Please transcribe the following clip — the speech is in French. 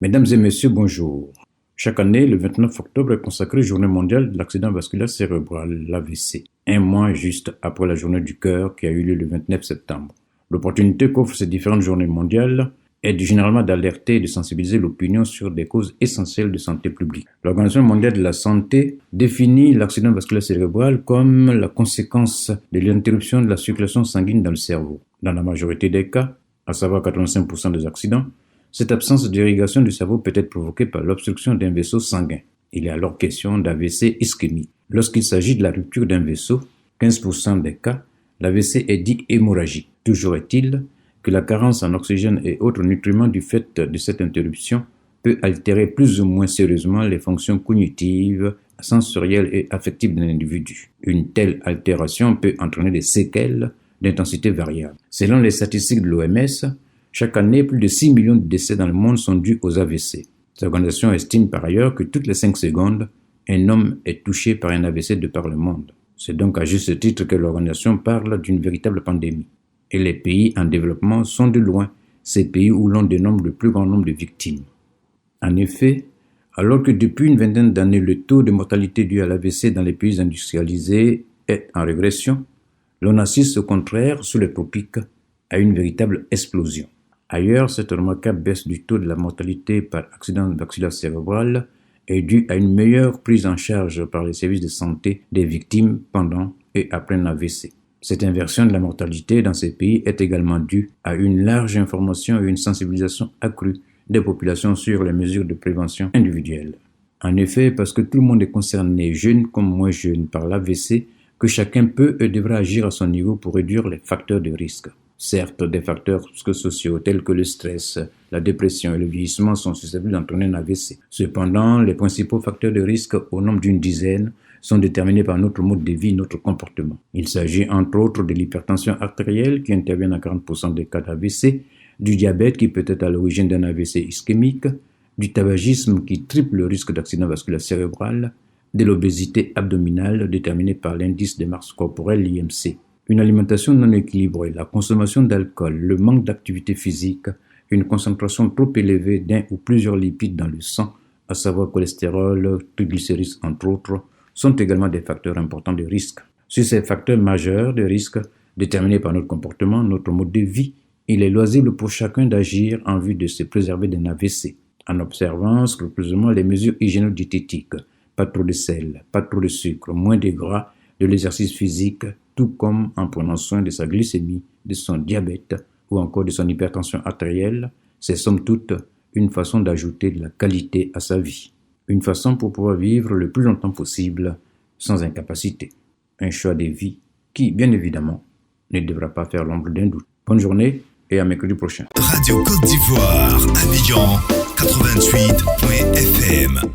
Mesdames et messieurs, bonjour. Chaque année, le 29 octobre est consacré Journée mondiale de l'accident vasculaire cérébral, l'AVC, un mois juste après la journée du cœur qui a eu lieu le 29 septembre. L'opportunité qu'offrent ces différentes journées mondiales est généralement d'alerter et de sensibiliser l'opinion sur des causes essentielles de santé publique. L'Organisation mondiale de la santé définit l'accident vasculaire cérébral comme la conséquence de l'interruption de la circulation sanguine dans le cerveau. Dans la majorité des cas, à savoir 85% des accidents, cette absence d'irrigation du cerveau peut être provoquée par l'obstruction d'un vaisseau sanguin. Il est alors question d'AVC ischémique. Lorsqu'il s'agit de la rupture d'un vaisseau, 15% des cas, l'AVC est dit hémorragique. Toujours est-il que la carence en oxygène et autres nutriments du fait de cette interruption peut altérer plus ou moins sérieusement les fonctions cognitives, sensorielles et affectives d'un individu. Une telle altération peut entraîner des séquelles d'intensité variable. Selon les statistiques de l'OMS, chaque année, plus de 6 millions de décès dans le monde sont dus aux AVC. Cette organisation estime par ailleurs que toutes les 5 secondes, un homme est touché par un AVC de par le monde. C'est donc à juste titre que l'organisation parle d'une véritable pandémie. Et les pays en développement sont de loin ces pays où l'on dénombre le plus grand nombre de victimes. En effet, alors que depuis une vingtaine d'années, le taux de mortalité dû à l'AVC dans les pays industrialisés est en régression, l'on assiste au contraire, sous les tropiques, à une véritable explosion. Ailleurs, cette remarquable baisse du taux de la mortalité par accident vasculaire cérébral est due à une meilleure prise en charge par les services de santé des victimes pendant et après un AVC. Cette inversion de la mortalité dans ces pays est également due à une large information et une sensibilisation accrue des populations sur les mesures de prévention individuelles. En effet, parce que tout le monde est concerné, jeune comme moins jeune, par l'AVC, que chacun peut et devra agir à son niveau pour réduire les facteurs de risque. Certes, des facteurs psychosociaux tels que le stress, la dépression et le vieillissement sont susceptibles d'entraîner un AVC. Cependant, les principaux facteurs de risque, au nombre d'une dizaine, sont déterminés par notre mode de vie, notre comportement. Il s'agit entre autres de l'hypertension artérielle qui intervient dans 40% des cas d'AVC, du diabète qui peut être à l'origine d'un AVC ischémique, du tabagisme qui triple le risque d'accident vasculaire cérébral, de l'obésité abdominale déterminée par l'indice de masse corporelle, l'IMC. Une alimentation non équilibrée, la consommation d'alcool, le manque d'activité physique, une concentration trop élevée d'un ou plusieurs lipides dans le sang, à savoir cholestérol, triglycérides entre autres, sont également des facteurs importants de risque. Sur ces facteurs majeurs de risque déterminés par notre comportement, notre mode de vie, il est loisible pour chacun d'agir en vue de se préserver d'un AVC, en observant scrupuleusement les mesures hygiéno-diététiques, pas trop de sel, pas trop de sucre, moins de gras, de l'exercice physique, tout comme en prenant soin de sa glycémie, de son diabète ou encore de son hypertension artérielle. C'est somme toute une façon d'ajouter de la qualité à sa vie. Une façon pour pouvoir vivre le plus longtemps possible sans incapacité. Un choix de vie qui, bien évidemment, ne devra pas faire l'ombre d'un doute. Bonne journée et à mercredi prochain. Radio Côte d'Ivoire, Abidjan 88.fm.